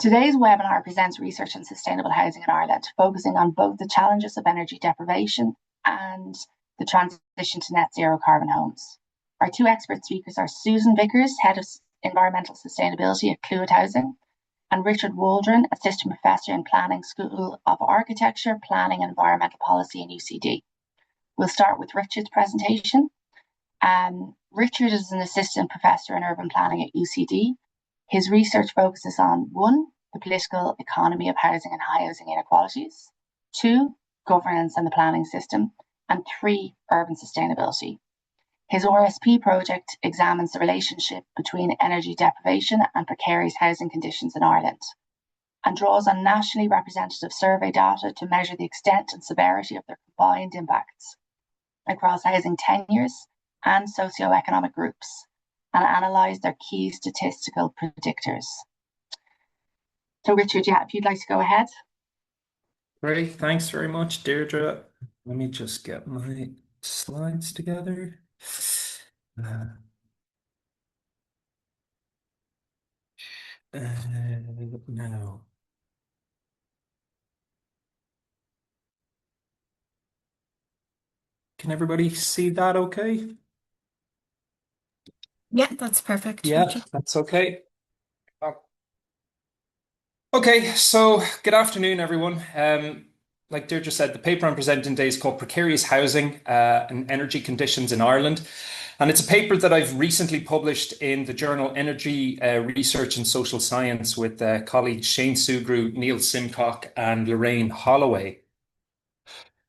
Today's webinar presents research on sustainable housing in Ireland, focusing on both the challenges of energy deprivation and the transition to net zero carbon homes. Our two expert speakers are Susan Vickers, Head of Environmental Sustainability at Clúid Housing, and Richard Waldron, Assistant Professor in Planning, School of Architecture, Planning and Environmental Policy in UCD. We'll start with Richard's presentation. Richard is an Assistant Professor in Urban Planning at UCD. His research focuses on 1, the political economy of housing and housing inequalities, 2, governance and the planning system, and 3, urban sustainability. His RSP project examines the relationship between energy deprivation and precarious housing conditions in Ireland, and draws on nationally representative survey data to measure the extent and severity of their combined impacts across housing tenures and socioeconomic groups, and analyse their key statistical predictors. So Richard, yeah, if you'd like to go ahead. Great, thanks very much, Deirdre. Let me just get my slides together. Now. Can everybody see that okay? Yeah, that's perfect. Yeah, Richard. that's okay. Okay, so good afternoon, everyone. Like Deirdre said, the paper I'm presenting today is called Precarious Housing and Energy Conditions in Ireland. And it's a paper that I've recently published in the journal Energy Research and Social Science with colleagues Shane Sugrue, Neil Simcock, and Lorraine Holloway.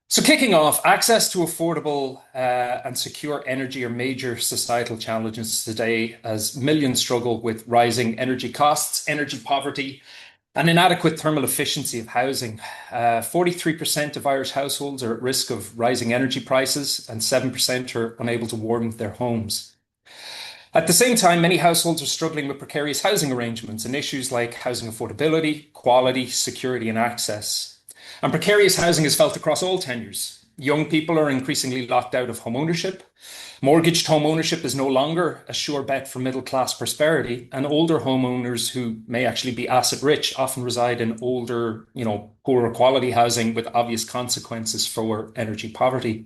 So kicking off, access to affordable and secure energy are major societal challenges today as millions struggle with rising energy costs, energy poverty, and inadequate thermal efficiency of housing. 43% of Irish households are at risk of rising energy prices, and 7% are unable to warm their homes. At the same time, many households are struggling with precarious housing arrangements and issues like housing affordability, quality, security, and access. And precarious housing is felt across all tenures. Young people are increasingly locked out of home ownership. Mortgaged home ownership is no longer a sure bet for middle-class prosperity, and older homeowners who may actually be asset-rich often reside in older, poorer quality housing with obvious consequences for energy poverty.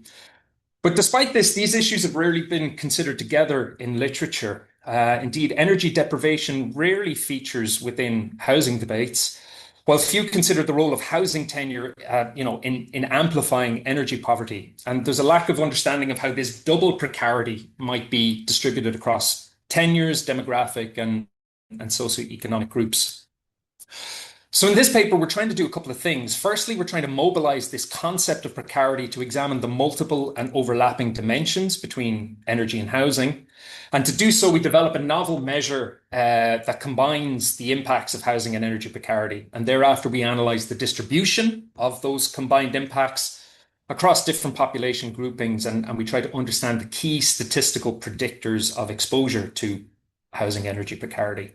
But despite this, these issues have rarely been considered together in literature. Indeed, energy deprivation rarely features within housing debates, while few consider the role of housing tenure, in amplifying energy poverty. And there's a lack of understanding of how this double precarity might be distributed across tenures, demographic, and socioeconomic groups. So in this paper, we're trying to do a couple of things. Firstly, we're trying to mobilize this concept of precarity to examine the multiple and overlapping dimensions between energy and housing. And to do so, we develop a novel measure that combines the impacts of housing and energy precarity. And thereafter, we analyze the distribution of those combined impacts across different population groupings. And we try to understand the key statistical predictors of exposure to housing energy precarity.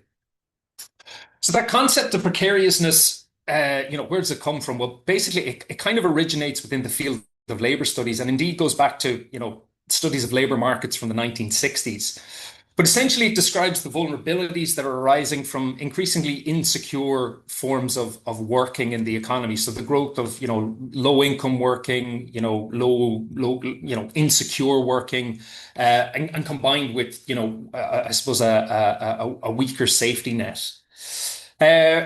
So that concept of precariousness, where does it come from? Well, basically, it kind of originates within the field of labor studies and indeed goes back to, studies of labor markets from the 1960s. But essentially, it describes the vulnerabilities that are arising from increasingly insecure forms of working in the economy. So the growth of, low income working, low, insecure working, and combined with, I suppose a weaker safety net.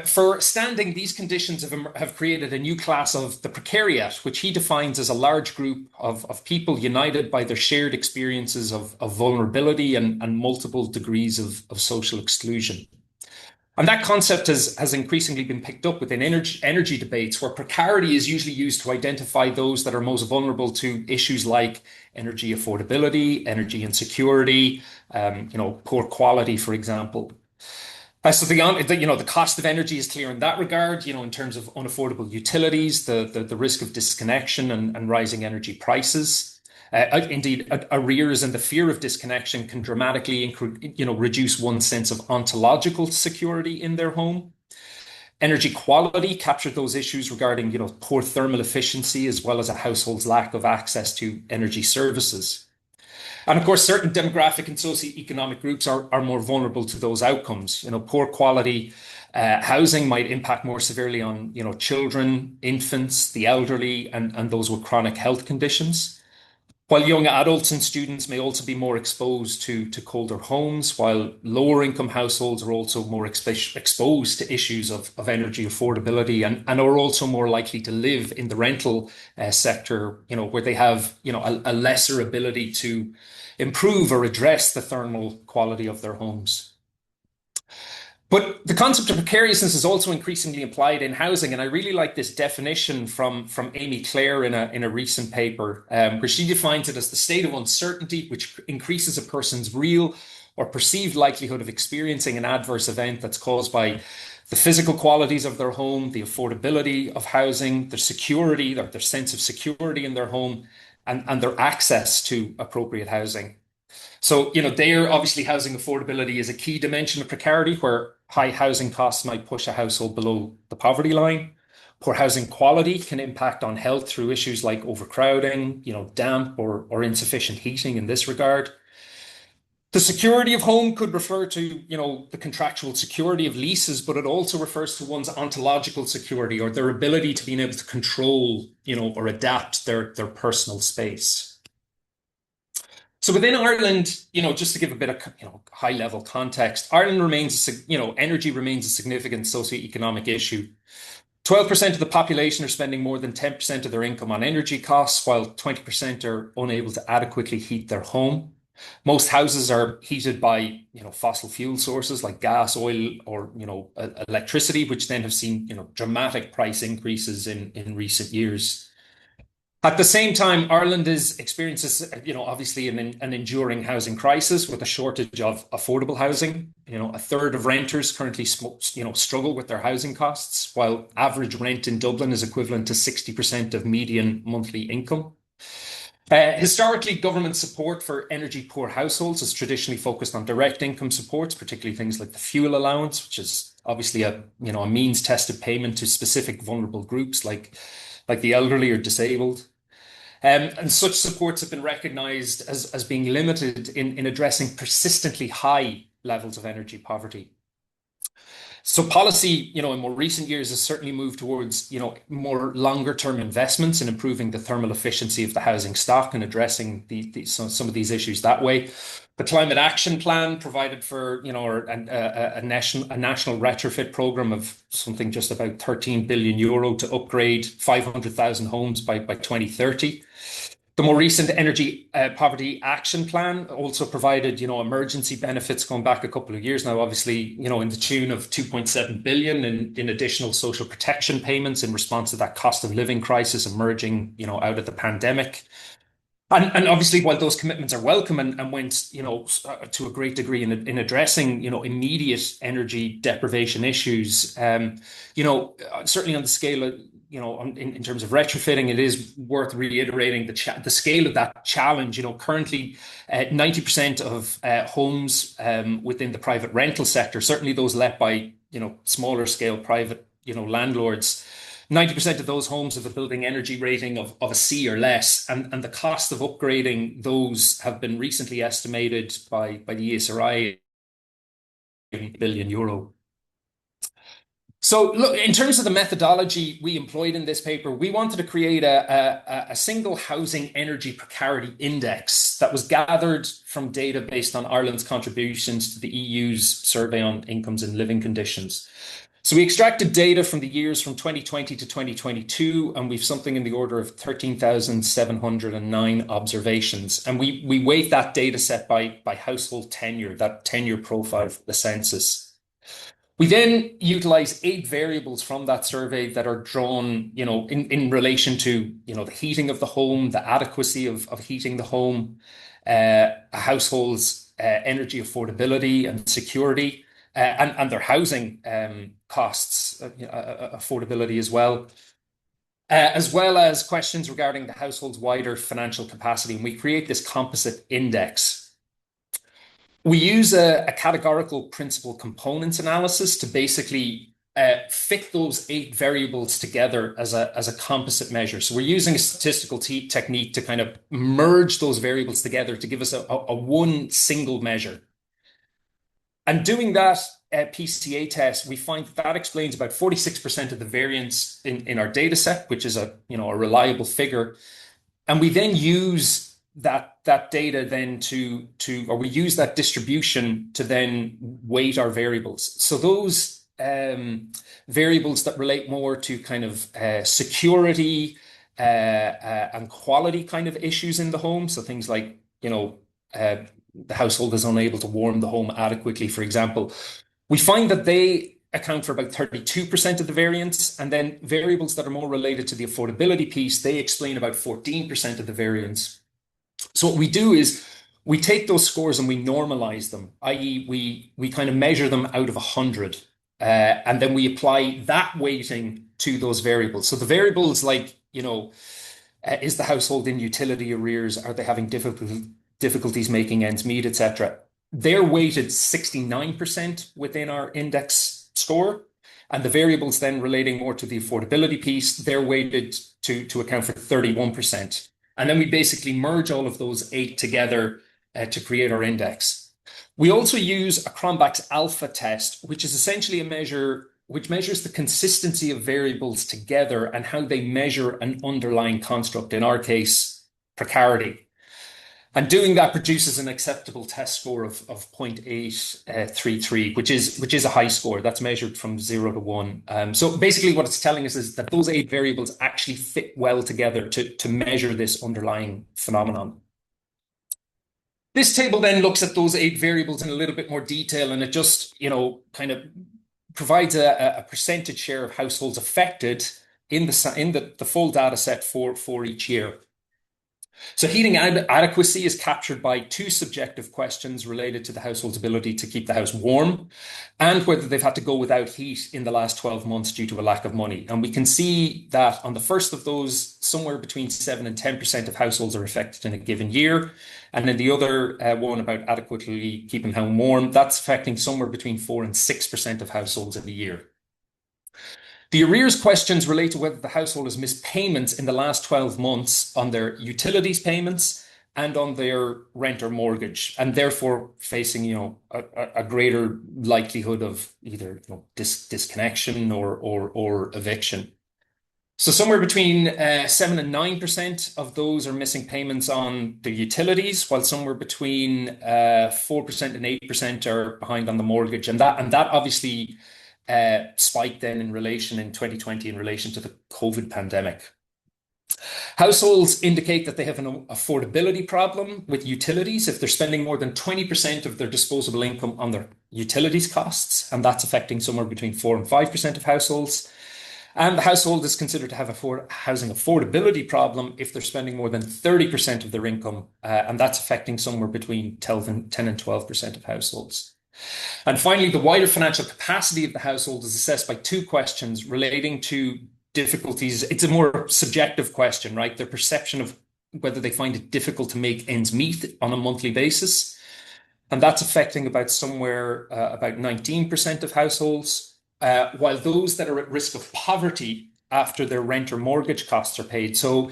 For Standing, these conditions have created a new class of the precariat, which he defines as a large group of people united by their shared experiences of vulnerability and multiple degrees of social exclusion. And that concept has increasingly been picked up within energy debates, where precarity is usually used to identify those that are most vulnerable to issues like energy affordability, energy insecurity, poor quality, for example. So the cost of energy is clear in that regard, in terms of unaffordable utilities, the risk of disconnection and rising energy prices. Indeed, arrears and the fear of disconnection can dramatically, reduce one's sense of ontological security in their home. Energy quality captured those issues regarding, poor thermal efficiency, as well as a household's lack of access to energy services. And of course, certain demographic and socioeconomic groups are more vulnerable to those outcomes. Poor quality Housing might impact more severely on, children, infants, the elderly, and those with chronic health conditions. While young adults and students may also be more exposed to colder homes, while lower income households are also more exposed to issues of energy affordability and are also more likely to live in the rental sector, where they have, a lesser ability to improve or address the thermal quality of their homes. But the concept of precariousness is also increasingly applied in housing, and I really like this definition from Amy Clare in a recent paper, where she defines it as the state of uncertainty which increases a person's real or perceived likelihood of experiencing an adverse event that's caused by the physical qualities of their home, the affordability of housing, their security, their sense of security in their home, and their access to appropriate housing. So, there obviously housing affordability is a key dimension of precarity, where high housing costs might push a household below the poverty line. Poor housing quality can impact on health through issues like overcrowding, damp or insufficient heating in this regard. The security of home could refer to, the contractual security of leases, but it also refers to one's ontological security or their ability to being able to control, or adapt their personal space. So within Ireland, just to give a bit of, high level context, Ireland remains, energy remains a significant socioeconomic issue. 12% of the population are spending more than 10% of their income on energy costs, while 20% are unable to adequately heat their home. Most houses are heated by, fossil fuel sources like gas, oil, or, electricity, which then have seen, dramatic price increases in recent years. At the same time, Ireland experiences, obviously an enduring housing crisis with a shortage of affordable housing. A third of renters currently, struggle with their housing costs, while average rent in Dublin is equivalent to 60% of median monthly income. Historically, government support for energy poor households has traditionally focused on direct income supports, particularly things like the fuel allowance, which is obviously a means tested payment to specific vulnerable groups like the elderly or disabled. And such supports have been recognised as being limited in addressing persistently high levels of energy poverty. So policy, in more recent years has certainly moved towards, more longer term investments in improving the thermal efficiency of the housing stock and addressing some of these issues that way. The Climate Action Plan provided for, a national retrofit program of something just about 13 billion euro to upgrade 500,000 homes by 2030. The more recent Energy Poverty Action Plan also provided, emergency benefits going back a couple of years now, obviously, in the tune of 2.7 billion in additional social protection payments in response to that cost of living crisis emerging, out of the pandemic. And obviously, while those commitments are welcome and went, to a great degree in addressing, immediate energy deprivation issues, certainly on the scale of, in terms of retrofitting, it is worth reiterating the scale of that challenge. Currently, 90% of homes within the private rental sector, certainly those let by, smaller scale private, landlords, 90% of those homes have a building energy rating of a C or less, and the cost of upgrading those have been recently estimated by the ESRI €1 billion. So look, in terms of the methodology we employed in this paper, we wanted to create a single housing energy precarity index that was gathered from data based on Ireland's contributions to the EU's survey on incomes and living conditions. So we extracted data from the years from 2020 to 2022, and we've something in the order of 13,709 observations. And we weight that data set by household tenure, that tenure profile for the census. We then utilize 8 variables from that survey that are drawn, in relation to, the heating of the home, the adequacy of heating the home, a household's energy affordability and security, and their housing costs, affordability as well as questions regarding the household's wider financial capacity. And we create this composite index. We use a categorical principal components analysis to basically fit those 8 variables together as a composite measure. So we're using a statistical technique to kind of merge those variables together to give us a one single measure. And doing that PCA test, we find that explains about 46% of the variance in our data set, which is a reliable figure. And we then use that data then or we use that distribution to then weight our variables. So those variables that relate more to kind of security and quality kind of issues in the home. So things like, the household is unable to warm the home adequately, for example. We find that they account for about 32% of the variance, and then variables that are more related to the affordability piece, they explain about 14% of the variance. So what we do is we take those scores and we normalize them, i.e. we kind of measure them out of 100, and then we apply that weighting to those variables. So the variables like, is the household in utility arrears? Are they having difficulties making ends meet, etc.? They're weighted 69% within our index score. And the variables then relating more to the affordability piece, they're weighted to account for 31%. And then we basically merge all of those 8 together to create our index. We also use a Cronbach's alpha test, which is essentially a measure which measures the consistency of variables together and how they measure an underlying construct, in our case, precarity. And doing that produces an acceptable test score of 0.833, which is a high score. That's measured from 0 to 1. So basically what it's telling us is that those 8 variables actually fit well together to measure this underlying phenomenon. This table then looks at those 8 variables in a little bit more detail, and it just, kind of provides a percentage share of households affected in the full data set for each year. So heating adequacy is captured by 2 subjective questions related to the household's ability to keep the house warm and whether they've had to go without heat in the last 12 months due to a lack of money. And we can see that on the first of those, somewhere between 7 and 10% of households are affected in a given year. And then the other one about adequately keeping the home warm, that's affecting somewhere between 4 and 6% of households in a year. The arrears questions relate to whether the household has missed payments in the last 12 months on their utilities payments and on their rent or mortgage, and therefore facing, a greater likelihood of either disconnection or eviction. So somewhere between 7 and 9% of those are missing payments on the utilities, while somewhere between 4% and 8% are behind on the mortgage, and that obviously spiked then in 2020 in relation to the COVID pandemic. Households indicate that they have an affordability problem with utilities if they're spending more than 20% of their disposable income on their utilities costs, and that's affecting somewhere between 4 and 5% of households. And the household is considered to have a housing affordability problem if they're spending more than 30% of their income, and that's affecting somewhere between 10 and 12% of households. And finally, the wider financial capacity of the household is assessed by 2 questions relating to difficulties. It's a more subjective question, right? Their perception of whether they find it difficult to make ends meet on a monthly basis. And that's affecting about 19% of households, while those that are at risk of poverty after their rent or mortgage costs are paid. So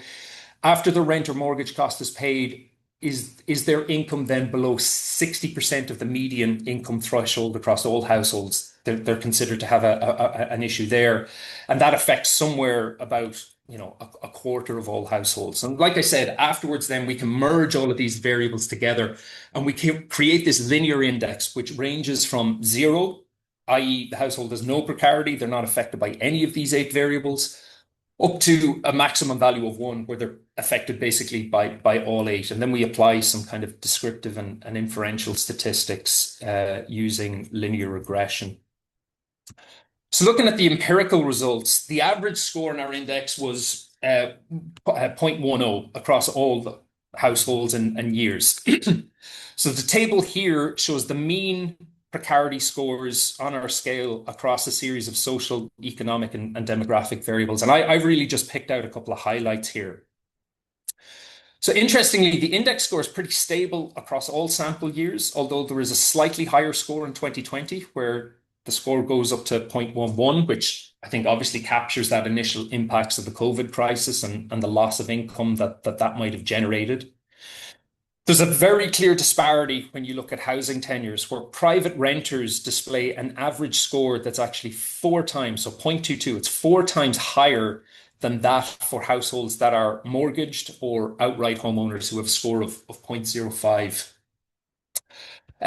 after the rent or mortgage cost is paid, is their income then below 60% of the median income threshold across all households? They're considered to have an issue there, and that affects somewhere about a quarter of all households. And like I said, afterwards then we can merge all of these variables together and we can create this linear index which ranges from 0, i.e. the household has no precarity, they're not affected by any of these 8 variables, up to a maximum value of 1 where they're affected basically by all 8. And then we apply some kind of descriptive and inferential statistics using linear regression. So looking at the empirical results, the average score in our index was 0.10 across all the households and years. So the table here shows the mean precarity scores on our scale across a series of social, economic, and demographic variables. And I've really just picked out a couple of highlights here. So interestingly, the index score is pretty stable across all sample years, although there is a slightly higher score in 2020, where the score goes up to 0.11, which I think obviously captures that initial impacts of the COVID crisis and the loss of income that might have generated. There's a very clear disparity when you look at housing tenures, where private renters display an average score that's actually four times, so 0.22, it's four times higher than that for households that are mortgaged or outright homeowners who have a score of 0.05.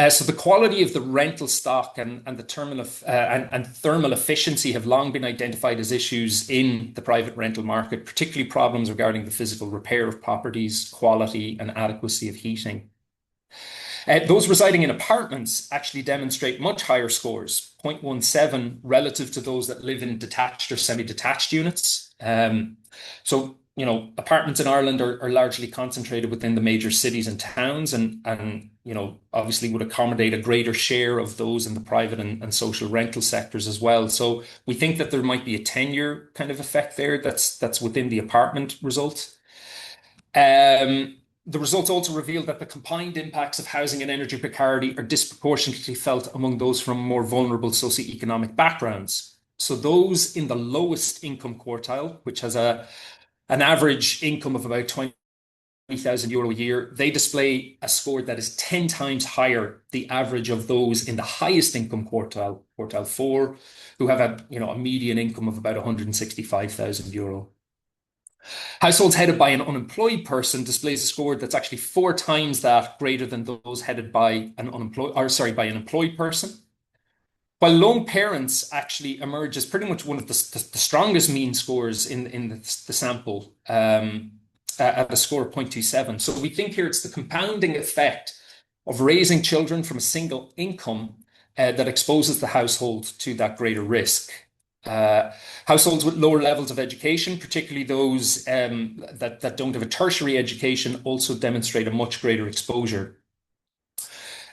So the quality of the rental stock and the terminal and thermal efficiency have long been identified as issues in the private rental market, particularly problems regarding the physical repair of properties, quality and adequacy of heating. Those residing in apartments actually demonstrate much higher scores, 0.17, relative to those that live in detached or semi-detached units. So, apartments in Ireland are largely concentrated within the major cities and towns, and obviously would accommodate a greater share of those in the private and social rental sectors as well. So we think that there might be a tenure kind of effect there that's within the apartment result. The results also reveal that the combined impacts of housing and energy precarity are disproportionately felt among those from more vulnerable socioeconomic backgrounds. So those in the lowest income quartile, which has an average income of about €20,000 a year, they display a score that is 10 times higher the average of those in the highest income quartile, quartile four, who have a median income of about €165,000. Households headed by an unemployed person displays a score that's actually four times that greater than those headed by by an employed person. While lone parents actually emerge as pretty much one of the strongest mean scores in the sample, at a score of 0.27. So we think here it's the compounding effect of raising children from a single income that exposes the household to that greater risk. Households with lower levels of education, particularly those that don't have a tertiary education, also demonstrate a much greater exposure.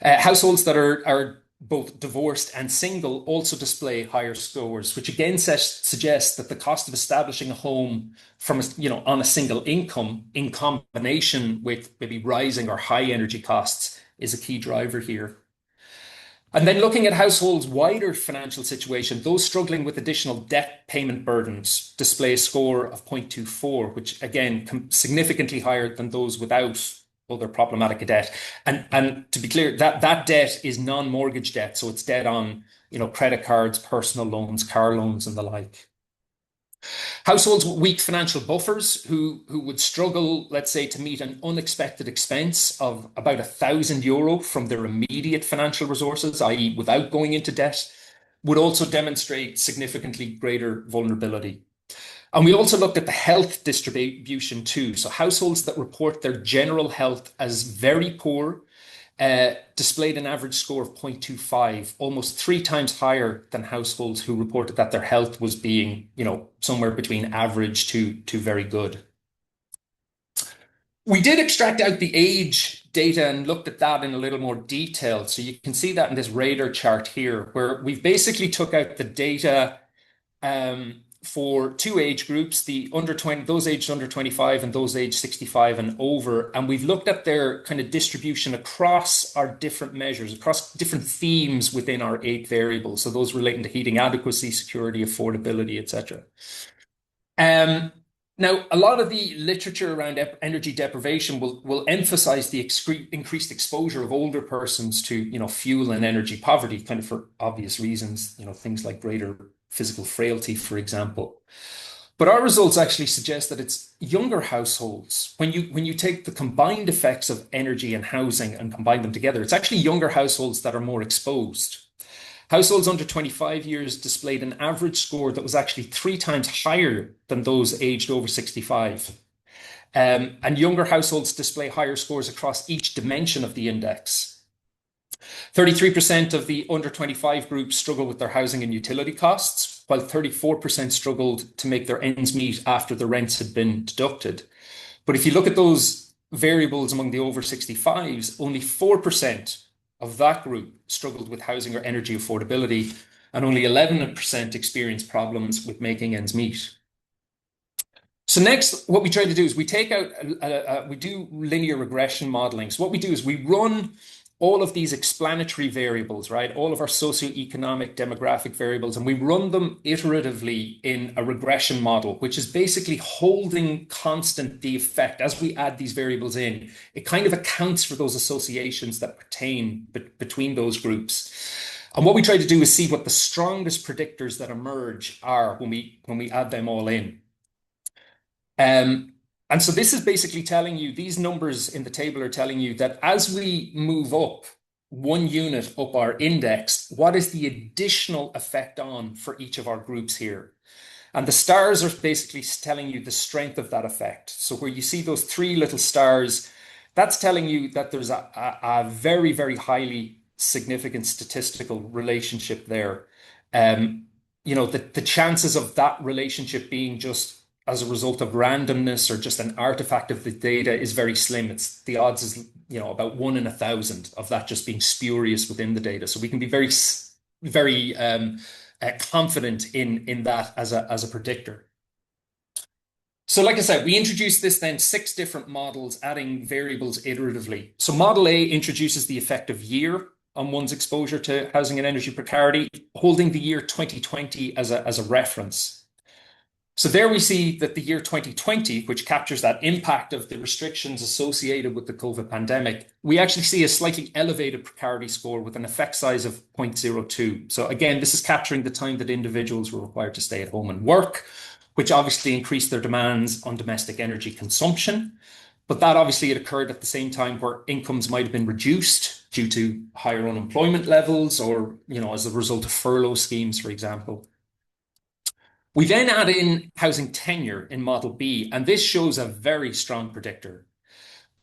Households that are both divorced and single also display higher scores, which again suggests that the cost of establishing a home from on a single income, in combination with maybe rising or high energy costs, is a key driver here. And then looking at households' wider financial situation, those struggling with additional debt payment burdens display a score of 0.24, which again, significantly higher than those without other problematic debt. And to be clear, that debt is non-mortgage debt. So it's debt on, credit cards, personal loans, car loans, and the like. Households with weak financial buffers who would struggle, let's say, to meet an unexpected expense of about €1,000 from their immediate financial resources, i.e. without going into debt, would also demonstrate significantly greater vulnerability. And we also looked at the health distribution too. So households that report their general health as very poor displayed an average score of 0.25, almost three times higher than households who reported that their health was being, somewhere between average to very good. We did extract out the age data and looked at that in a little more detail. So you can see that in this radar chart here, where we've basically took out the data for two age groups, those aged under 25 and those aged 65 and over. And we've looked at their kind of distribution across our different measures, across different themes within our 8 variables. So those relating to heating adequacy, security, affordability, etc. Now, a lot of the literature around energy deprivation will emphasize the increased exposure of older persons to, fuel and energy poverty, kind of for obvious reasons, things like greater physical frailty, for example. But our results actually suggest that it's younger households. When you take the combined effects of energy and housing and combine them together, it's actually younger households that are more exposed. Households under 25 years displayed an average score that was actually 3 times higher than those aged over 65. And younger households display higher scores across each dimension of the index. 33% of the under 25 group struggle with their housing and utility costs, while 34% struggled to make their ends meet after the rents had been deducted. But if you look at those variables among the over 65s, only 4% of that group struggled with housing or energy affordability, and only 11% experienced problems with making ends meet. So next, what we try to do is we take out, we do linear regression modeling. So what we do is we run all of these explanatory variables, right? All of our socioeconomic demographic variables, and we run them iteratively in a regression model, which is basically holding constant the effect as we add these variables in. It kind of accounts for those associations that pertain between those groups. And what we try to do is see what the strongest predictors that emerge are when we add them all in. And so this is basically telling you, these numbers in the table are telling you that as we move up 1 unit up our index, what is the additional effect on for each of our groups here? And the stars are basically telling you the strength of that effect. So where you see those 3 little stars, that's telling you that there's a very, very highly significant statistical relationship there. The chances of that relationship being just as a result of randomness or just an artifact of the data is very slim. It's the odds is, about 1 in 1,000 of that just being spurious within the data. So we can be very, very confident in that as a predictor. So like I said, we introduced this then 6 different models, adding variables iteratively. So model A introduces the effect of year on one's exposure to housing and energy precarity, holding the year 2020 as a reference. So there we see that the year 2020, which captures that impact of the restrictions associated with the COVID pandemic, we actually see a slightly elevated precarity score with an effect size of 0.02. So again, this is capturing the time that individuals were required to stay at home and work, which obviously increased their demands on domestic energy consumption. But that obviously had occurred at the same time where incomes might have been reduced due to higher unemployment levels or, as a result of furlough schemes, for example. We then add in housing tenure in Model B, and this shows a very strong predictor.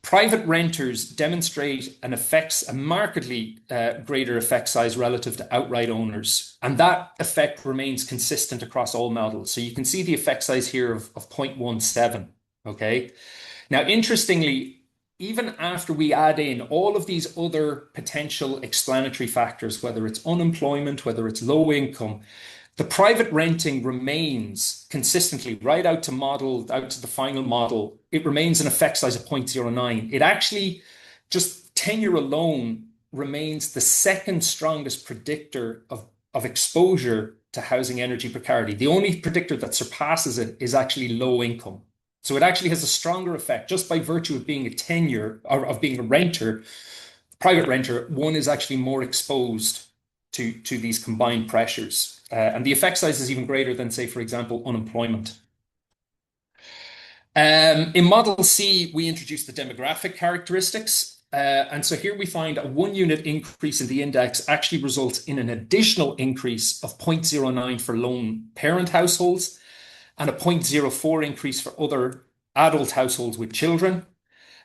Private renters demonstrate a markedly greater effect size relative to outright owners, and that effect remains consistent across all models. So you can see the effect size here of 0.17, okay? Now, interestingly, even after we add in all of these other potential explanatory factors, whether it's unemployment, whether it's low income, the private renting remains consistently right out to the final model. It remains an effect size of 0.09. It actually, just tenure alone, remains the second strongest predictor of exposure to housing energy precarity. The only predictor that surpasses it is actually low income. So it actually has a stronger effect just by virtue of being a tenure or of being a renter, private renter. One is actually more exposed to these combined pressures. And the effect size is even greater than, say, for example, unemployment. In Model C, we introduced the demographic characteristics. And so here we find a 1 unit increase in the index actually results in an additional increase of 0.09 for lone parent households and a 0.04 increase for other adult households with children.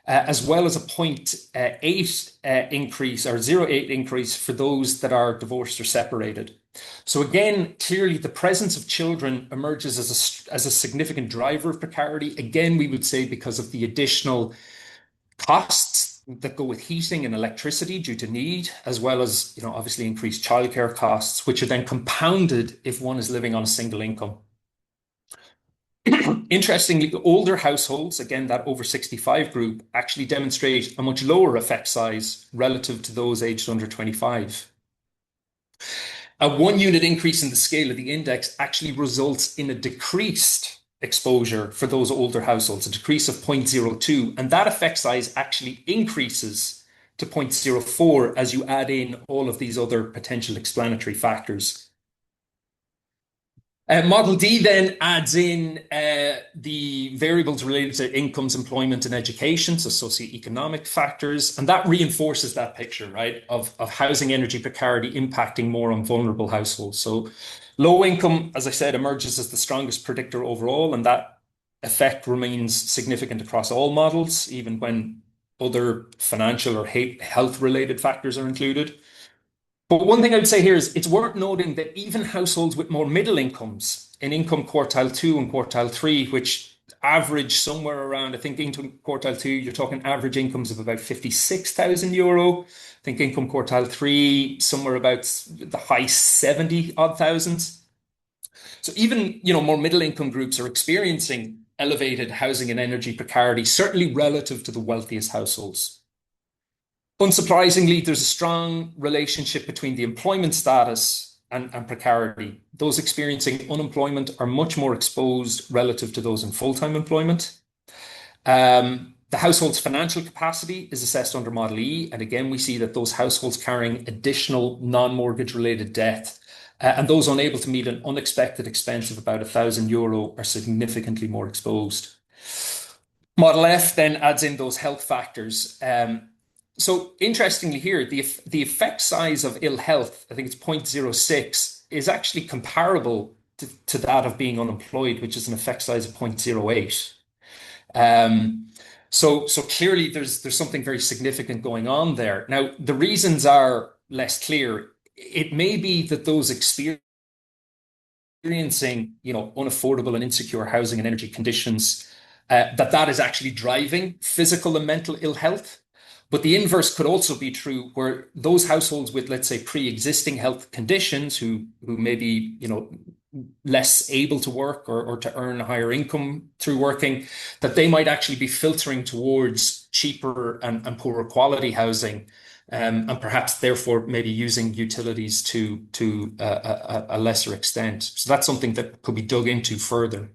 As well as a 0.8 increase or 0.8 increase for those that are divorced or separated. So again, clearly the presence of children emerges as a significant driver of precarity. Again, we would say because of the additional costs that go with heating and electricity due to need, as well as, obviously increased childcare costs, which are then compounded if one is living on a single income. Interestingly, older households, again, that over 65 group, actually demonstrate a much lower effect size relative to those aged under 25. A 1 unit increase in the scale of the index actually results in a decreased exposure for those older households, a decrease of 0.02, and that effect size actually increases to 0.04 as you add in all of these other potential explanatory factors. Model D then adds in the variables related to incomes, employment, and education, so socioeconomic factors, and that reinforces that picture, right, of housing energy precarity impacting more on vulnerable households. So low income, as I said, emerges as the strongest predictor overall, and that effect remains significant across all models, even when other financial or health-related factors are included. But one thing I would say here is it's worth noting that even households with more middle incomes in income quartile 2 and quartile 3, which average somewhere around, I think income quartile 2, you're talking average incomes of about €56,000. I think income quartile 3, somewhere about the high 70 odd thousands. So even, more middle income groups are experiencing elevated housing and energy precarity, certainly relative to the wealthiest households. Unsurprisingly, there's a strong relationship between the employment status and precarity. Those experiencing unemployment are much more exposed relative to those in full-time employment. The household's financial capacity is assessed under Model E, and again, we see that those households carrying additional non-mortgage related debt and those unable to meet an unexpected expense of about €1,000 are significantly more exposed. Model F then adds in those health factors. So interestingly here, the effect size of ill health, I think it's 0.06, is actually comparable to that of being unemployed, which is an effect size of 0.08. So clearly there's something very significant going on there. Now, the reasons are less clear. It may be that those experiencing, unaffordable and insecure housing and energy conditions, that is actually driving physical and mental ill health. But the inverse could also be true, where those households with, let's say, pre-existing health conditions who may be, less able to work or to earn a higher income through working, that they might actually be filtering towards cheaper and poorer quality housing, and perhaps therefore maybe using utilities to a lesser extent. So that's something that could be dug into further.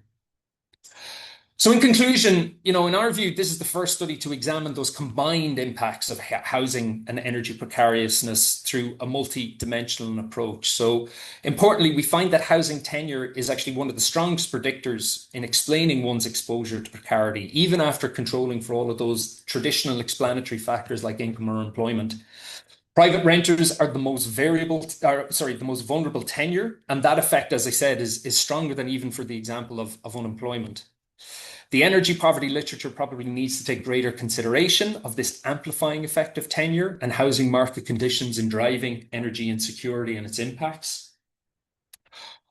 So in conclusion, in our view, this is the first study to examine those combined impacts of housing and energy precariousness through a multi-dimensional approach. So importantly, we find that housing tenure is actually one of the strongest predictors in explaining one's exposure to precarity, even after controlling for all of those traditional explanatory factors like income or employment. Private renters are the most vulnerable tenure, and that effect, as I said, is stronger than even for the example of unemployment. The energy poverty literature probably needs to take greater consideration of this amplifying effect of tenure and housing market conditions in driving energy insecurity and its impacts.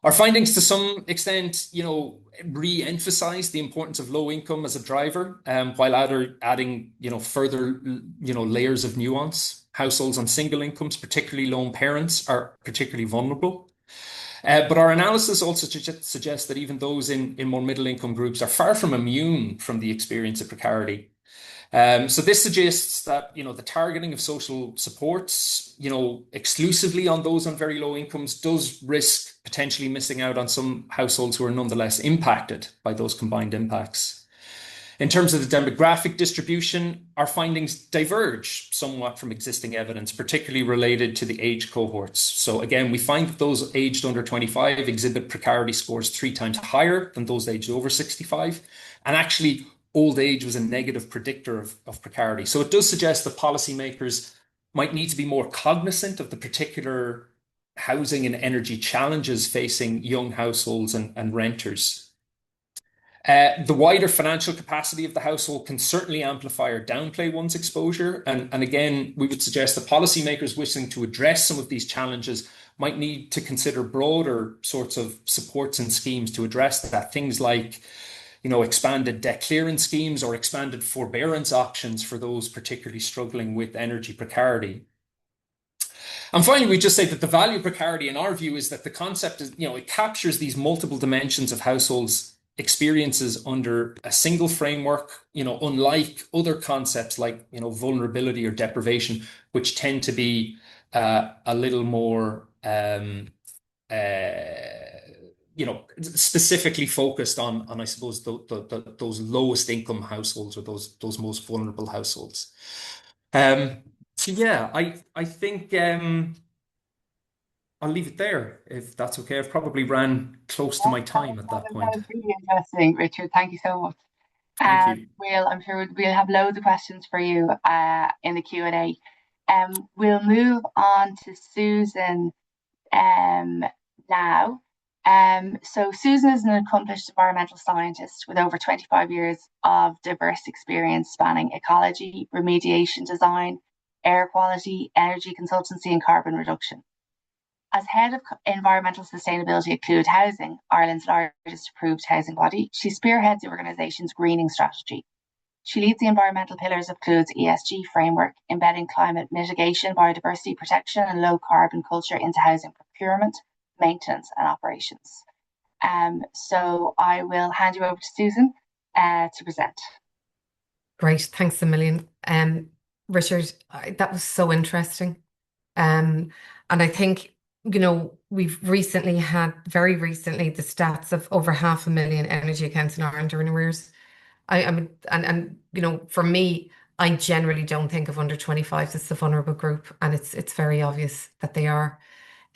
Our findings, to some extent, re-emphasize the importance of low income as a driver, while adding, further, layers of nuance. Households on single incomes, particularly lone parents, are particularly vulnerable. But our analysis also suggests that even those in more middle income groups are far from immune from the experience of precarity. So this suggests that, the targeting of social supports, exclusively on those on very low incomes does risk potentially missing out on some households who are nonetheless impacted by those combined impacts. In terms of the demographic distribution, our findings diverge somewhat from existing evidence, particularly related to the age cohorts. So again, we find that those aged under 25 exhibit precarity scores 3 times higher than those aged over 65. And actually, old age was a negative predictor of precarity. So it does suggest that policymakers might need to be more cognizant of the particular housing and energy challenges facing young households and renters. The wider financial capacity of the household can certainly amplify or downplay one's exposure. And again, we would suggest that policymakers wishing to address some of these challenges might need to consider broader sorts of supports and schemes to address that. Things like, expanded debt clearance schemes or expanded forbearance options for those particularly struggling with energy precarity. And finally, we just say that the value of precarity, in our view, is that the concept is, it captures these multiple dimensions of households' experiences under a single framework, unlike other concepts like, vulnerability or deprivation, which tend to be a little more, specifically focused on I suppose, those lowest income households or those most vulnerable households. So yeah, I think I'll leave it there if that's okay. I've probably ran close to my time at that point. That was really interesting, Richard. Thank you so much. Thank you. I'm sure we'll have loads of questions for you in the Q&A. We'll move on to Susan now. So Susan is an accomplished environmental scientist with over 25 years of diverse experience spanning ecology, remediation design, air quality, energy consultancy and carbon reduction. As head of environmental sustainability at Clúid Housing, Ireland's largest approved housing body, she spearheads the organisation's greening strategy. She leads the environmental pillars of Clúid's ESG framework, embedding climate mitigation, biodiversity protection and low carbon culture into housing procurement, maintenance and operations. So I will hand you over to Susan to present. Great, thanks a million. Richard, that was so interesting. Um, and I think, we've very recently, the stats of over 500,000 energy accounts in Ireland are in arrears. I mean, and for me, I generally don't think of under 25 as the vulnerable group, and it's very obvious that they are.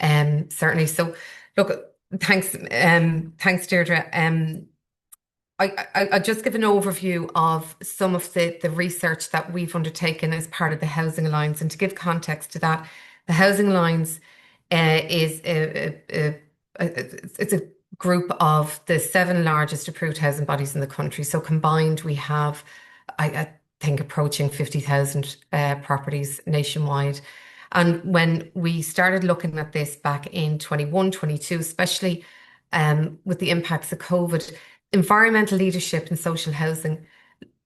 Certainly. So, look, thanks, Deirdre. I'll just give an overview of some of the research that we've undertaken as part of the Housing Alliance. And to give context to that, the Housing Alliance is it's a group of the 7 largest approved housing bodies in the country. So combined, we have, I think, approaching 50,000 properties nationwide. And when we started looking at this back in 21, 22, especially with the impacts of COVID, environmental leadership in social housing,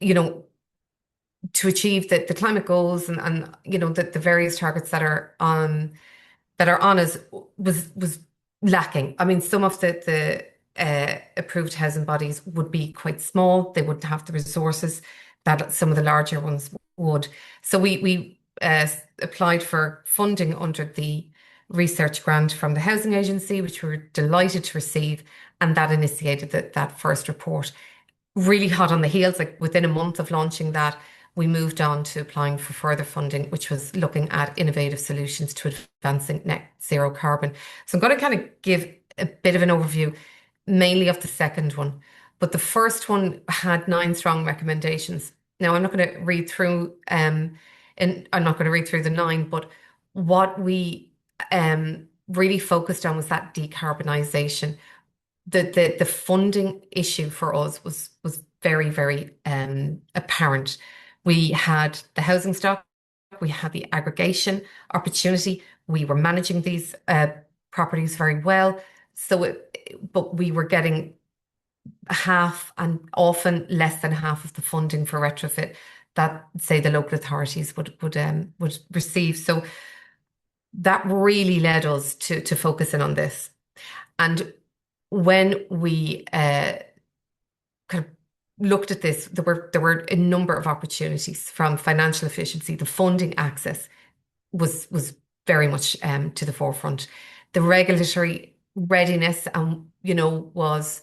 to achieve the climate goals and the various targets that are on us was lacking. I mean, some of the approved housing bodies would be quite small. They wouldn't have the resources that some of the larger ones would. So we applied for funding under the research grant from the Housing Agency, which we were delighted to receive, and that initiated that first report. Really hot on the heels, like within a month of launching that, we moved on to applying for further funding, which was looking at innovative solutions to advancing net zero carbon. So I'm going to kind of give a bit of an overview, mainly of the second one. But the first one had 9 strong recommendations. Now, I'm not going to read through, and I'm not going to read through the 9, but what we really focused on was that decarbonisation. The funding issue for us was very, very apparent. We had the housing stock, we had the aggregation opportunity, we were managing these properties very well. But we were getting half and often less than half of the funding for retrofit that, say, the local authorities would receive. So that really led us to focus in on this. And when we kind of looked at this, there were a number of opportunities from financial efficiency. The funding access was very much to the forefront. The regulatory readiness, was,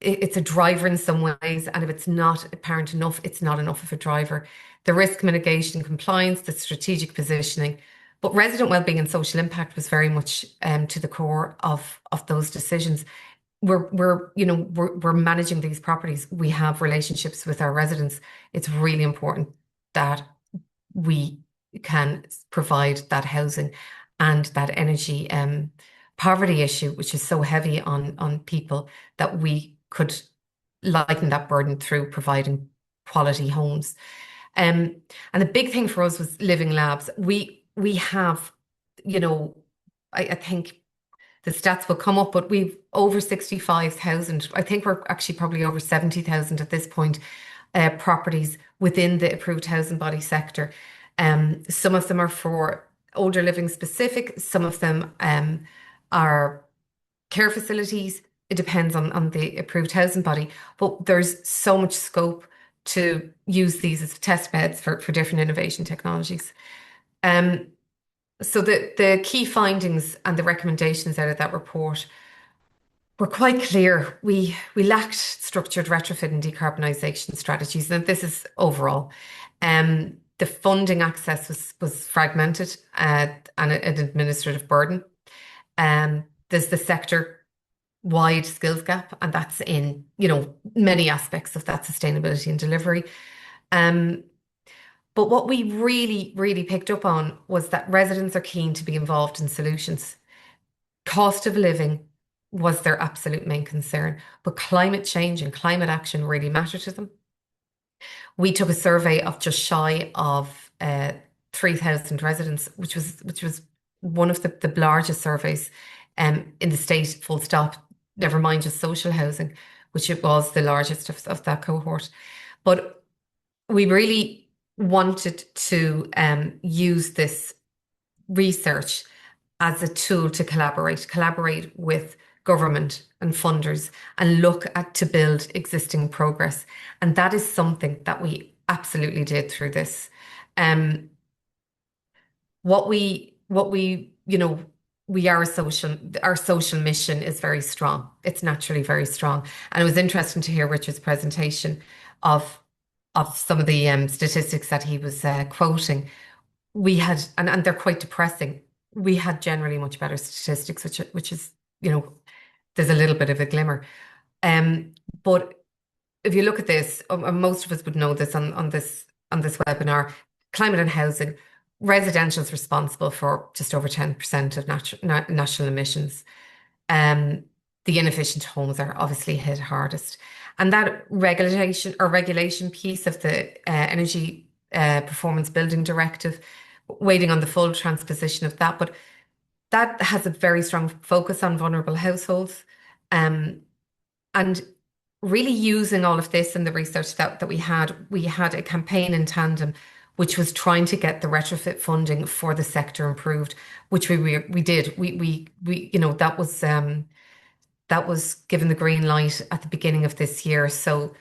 it's a driver in some ways, and if it's not apparent enough, it's not enough of a driver. The risk mitigation, compliance, the strategic positioning, but resident wellbeing and social impact was very much to the core of those decisions. We're managing these properties. We have relationships with our residents. It's really important that we can provide that housing and that energy poverty issue, which is so heavy on people, that we could lighten that burden through providing quality homes. And the big thing for us was living labs. We have, I think the stats will come up, but we've over 65,000. I think we're actually probably over 70,000 at this point, properties within the approved housing body sector. Some of them are for older living specific. Some of them are care facilities. It depends on the approved housing body, but there's so much scope to use these as test beds for different innovation technologies. So the key findings and the recommendations out of that report were quite clear. We lacked structured retrofit and decarbonisation strategies, and this is overall. The funding access was fragmented and an administrative burden. There's the sector-wide skills gap, and that's in many aspects of that sustainability and delivery. But what we really, really picked up on was that residents are keen to be involved in solutions. Cost of living was their absolute main concern, but climate change and climate action really matter to them. We took a survey of just shy of 3,000 residents, which was one of the largest surveys in the state, full stop, never mind just social housing, which it was the largest of that cohort. But we really wanted to use this research as a tool to collaborate with government and funders and look at to build existing progress. And that is something that we absolutely did through this. Um, we are our social mission is very strong. It's naturally very strong. And it was interesting to hear Richard's presentation of some of the statistics that he was quoting. We had, and they're quite depressing. We had generally much better statistics, which is, there's a little bit of a glimmer. Um, but if you look at this, most of us would know this on this webinar. Climate and housing, residential is responsible for just over 10% of national emissions. Um, the inefficient homes are obviously hit hardest, and that regulation piece of the Energy Performance Building Directive, waiting on the full transposition of that, but that has a very strong focus on vulnerable households. And really using all of this in the research that we had a campaign in tandem, which was trying to get the retrofit funding for the sector improved, which we did. That was given the green light at the beginning of this year. So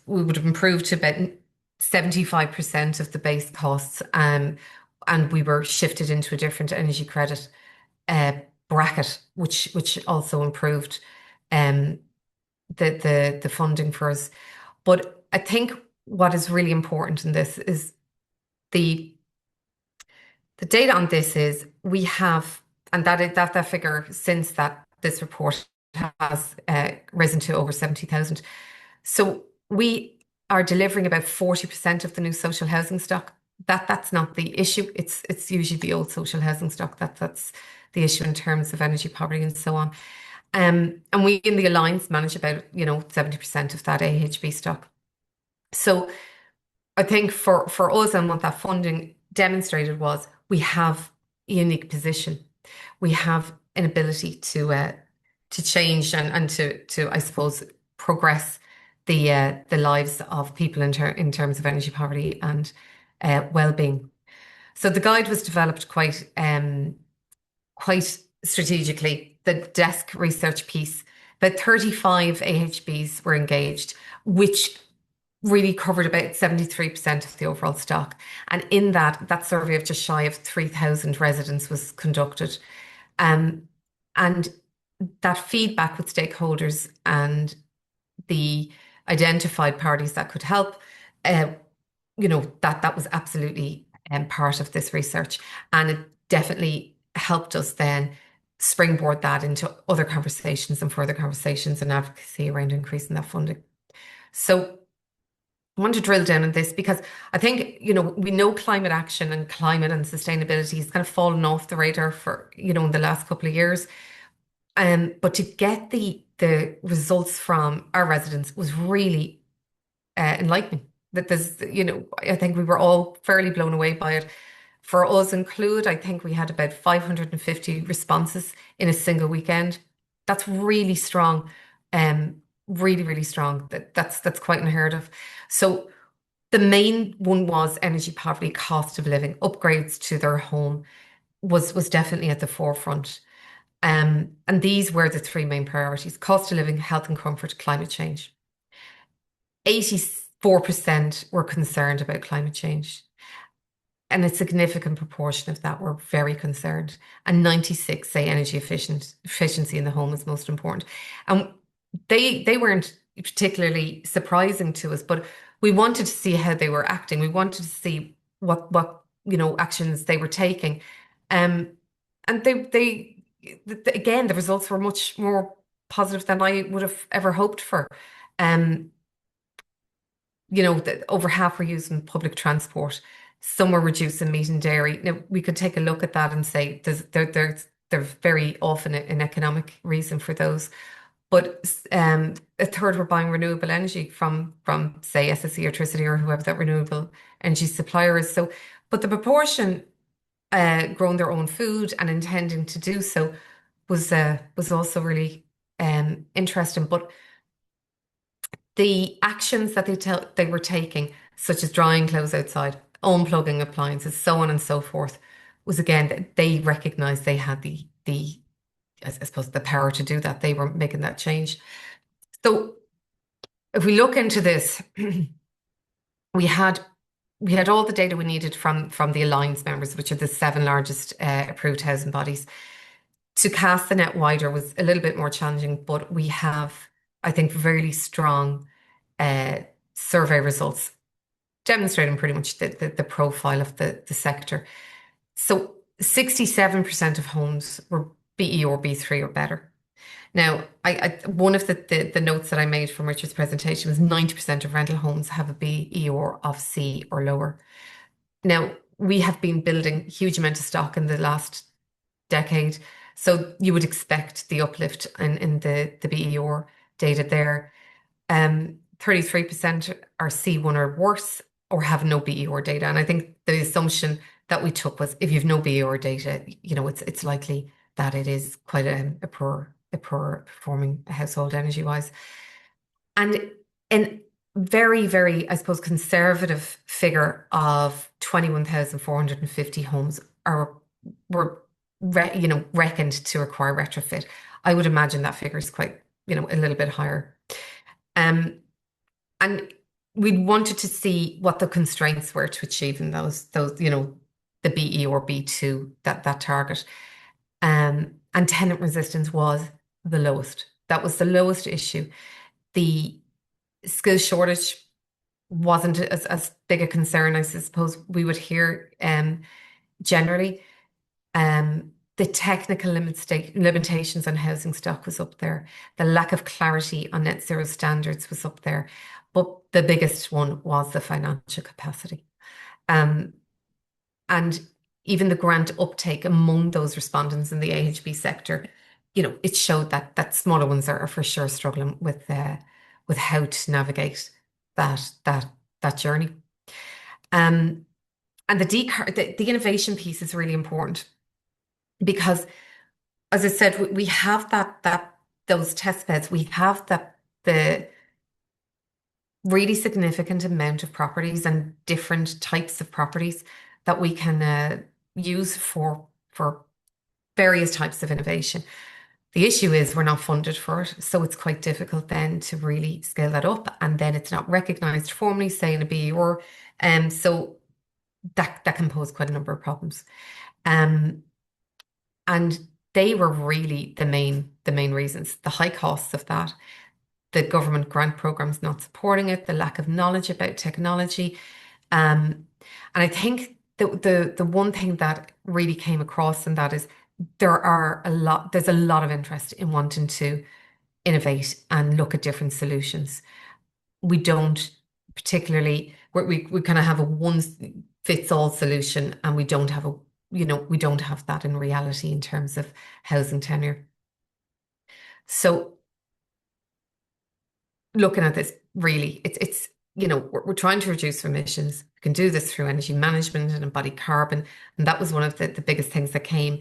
we would have improved to about 75% of the base costs, and we were shifted into a different energy credit uh, bracket, which also improved um, the funding for us. But I think what is really important in this is the data on this is we have, and that figure since that this report has risen to over 70,000. So we are delivering about 40% of the new social housing stock. That's not the issue. It's usually the old social housing stock that's the issue in terms of energy poverty and so on. And we in the Alliance manage about 70% of that AHB stock. So I think for us and what that funding demonstrated was we have a unique position. We have an ability to change and to I suppose progress the lives of people in terms of energy poverty and well-being. So the guide was developed quite strategically. The desk research piece, about 35 AHBs were engaged, which really covered about 73% of the overall stock. And in that survey of just shy of 3,000 residents was conducted. And that feedback with stakeholders and the identified parties that could help, that was absolutely part of this research. And it definitely helped us then springboard that into other conversations and further conversations and advocacy around increasing that funding. So I want to drill down on this because I think, we know climate action and climate and sustainability has kind of fallen off the radar for, in the last couple of years. But to get the results from our residents was really enlightening. That there's, I think we were all fairly blown away by it. For us in Clúid, I think we had about 550 responses in a single weekend. That's really strong. Really, really strong. That's quite unheard of. So the main one was energy poverty, cost of living, upgrades to their home was definitely at the forefront. And these were the three main priorities: cost of living, health and comfort, climate change. 84% were concerned about climate change. And a significant proportion of that were very concerned. And 96 say energy efficiency in the home is most important. And they weren't particularly surprising to us, but we wanted to see how they were acting. We wanted to see what actions they were taking. And they again, the results were much more positive than I would have ever hoped for. Over half were using public transport. Some were reducing meat and dairy. Now, we could take a look at that and say there's very often an economic reason for those. But a third were buying renewable energy from say SSE Electricity or whoever that renewable energy supplier is. So, but the proportion growing their own food and intending to do so was also really interesting. But the actions that they were taking, such as drying clothes outside, unplugging appliances, so on and so forth, was again that they recognized they had I suppose the power to do that. They were making that change. So if we look into this, we had all the data we needed from the Alliance members, which are the seven largest approved housing bodies. To cast the net wider was a little bit more challenging, but we have, I think, really strong uh, survey results demonstrating pretty much the profile of the sector. So 67% of homes were BE or B3 or better. Now, one of the notes that I made from Richard's presentation was 90% of rental homes have a BE or of C or lower. Now, we have been building a huge amount of stock in the last decade, so you would expect the uplift in the BER data there. 33% are C1 or worse or have no BER data. And I think the assumption that we took was if you've no BER data, it's likely that it is quite a poor performing household energy wise. And a very, very, I suppose, conservative figure of 21,450 homes were reckoned to require retrofit. I would imagine that figure is quite, a little bit higher. And we wanted to see what the constraints were to achieving those, the BE or B2, that target. And tenant resistance was the lowest. That was the lowest issue. The skill shortage wasn't as big a concern, I suppose we would hear generally. The technical limitations on housing stock was up there. The lack of clarity on net zero standards was up there. But the biggest one was the financial capacity. And even the grant uptake among those respondents in the AHB sector, it showed that smaller ones are for sure struggling with how to navigate that journey. And the innovation piece is really important because, as I said, we have those test beds. We have the really significant amount of properties and different types of properties that we can use for various types of innovation. The issue is we're not funded for it, so it's quite difficult then to really scale that up, and then it's not recognised formally, say in a BER, so that can pose quite a number of problems. And they were really the main reasons. The high costs of that, the government grant programs not supporting it, the lack of knowledge about technology. And I think the one thing that really came across in that is there's a lot of interest in wanting to innovate and look at different solutions. We don't particularly, we kind of have a one fits all solution, and we don't have that in reality in terms of housing tenure. So looking at this, really, it's we're trying to reduce emissions. We can do this through energy management and embodied carbon, and that was one of the biggest things that came.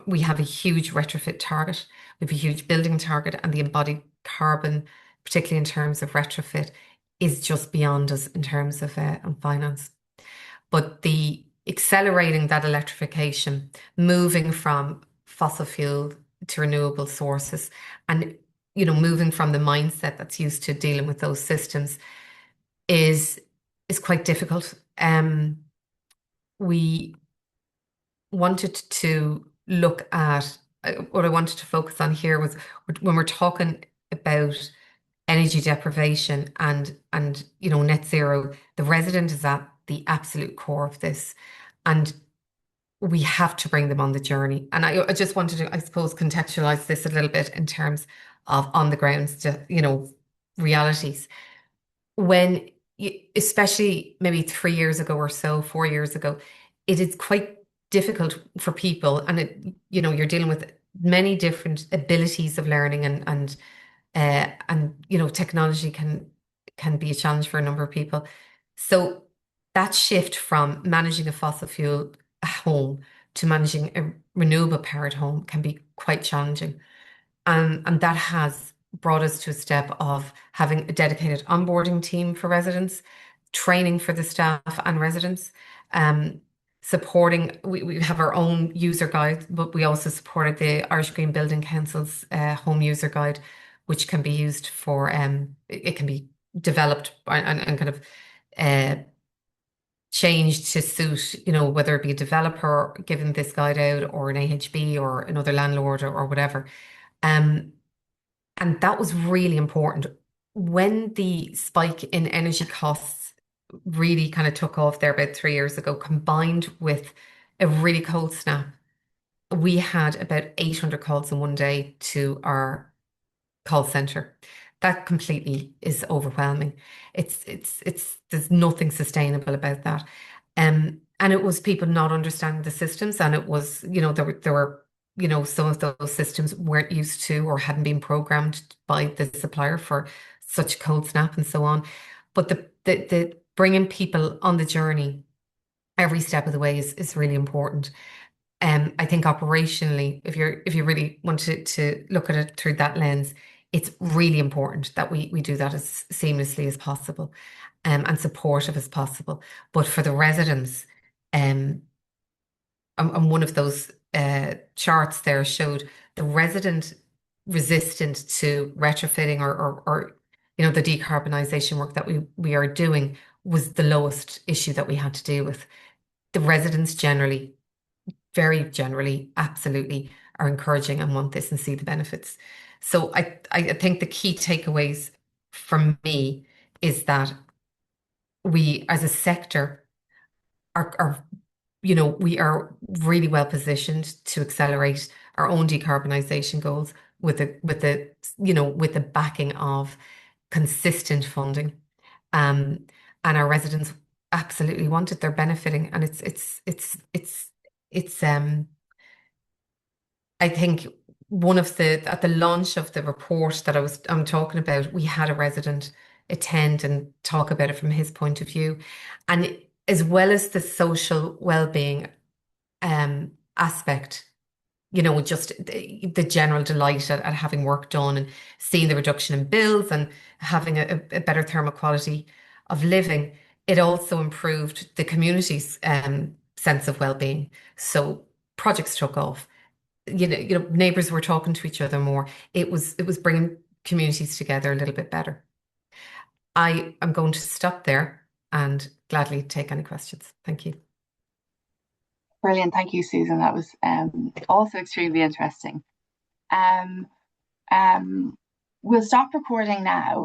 We have a huge retrofit target, we have a huge building target, and the embodied carbon, particularly in terms of retrofit, is just beyond us in terms of finance. But the accelerating that electrification, moving from fossil fuel to renewable sources, and moving from the mindset that's used to dealing with those systems is quite difficult. We wanted to look at what I wanted to focus on here was when we're talking about energy deprivation and net zero, the resident is at the absolute core of this, and we have to bring them on the journey. And I just wanted to, I suppose, contextualize this a little bit in terms of on the grounds to realities. When especially maybe 3 years ago or so, 4 years ago, it is quite difficult for people, and you're dealing with many different abilities of learning, and technology can be a challenge for a number of people. So that shift from managing a fossil fuel home to managing a renewable powered home can be quite challenging, and that has brought us to a step of having a dedicated onboarding team for residents, training for the staff and residents, supporting. We have our own user guide, but we also supported the Irish Green Building Council's home user guide, which can be used for it can be developed and kind of changed to suit, you know, whether it be a developer giving this guide out or an AHB or another landlord or whatever. And that was really important. When the spike in energy costs really kind of took off there about 3 years ago, combined with a really cold snap, we had about 800 calls in one day to our call center. That completely is overwhelming. There's nothing sustainable about that. And it was people not understanding the systems, and it was, you know, there were, you know, some of those systems weren't used to or hadn't been programmed by the supplier for such cold snap and so on. But the bringing people on the journey every step of the way is really important. I think operationally, if you really want to look at it through that lens, it's really important that we do that as seamlessly as possible, and supportive as possible. But for the residents, and one of those charts there showed the resident resistant to retrofitting or you know, the decarbonisation work that we are doing was the lowest issue that we had to deal with. The residents generally, very generally, absolutely are encouraging and want this and see the benefits. So I think the key takeaways from me is that we, as a sector, are you know, we are really well positioned to accelerate our own decarbonisation goals with the you know, with the backing of consistent funding. And our residents absolutely want it. They're benefiting, and it's I think one of at the launch of the report that I'm talking about, we had a resident attend and talk about it from his point of view. And as well as the social well-being aspect, you know, just the general delight at having work done and seeing the reduction in bills and having a better thermal quality of living, it also improved the community's sense of well-being. So projects took off. You know, neighbours were talking to each other more. It was bringing communities together a little bit better. I am going to stop there and gladly take any questions. Thank you. Brilliant. Thank you, Susan. That was also extremely interesting. We'll stop recording now.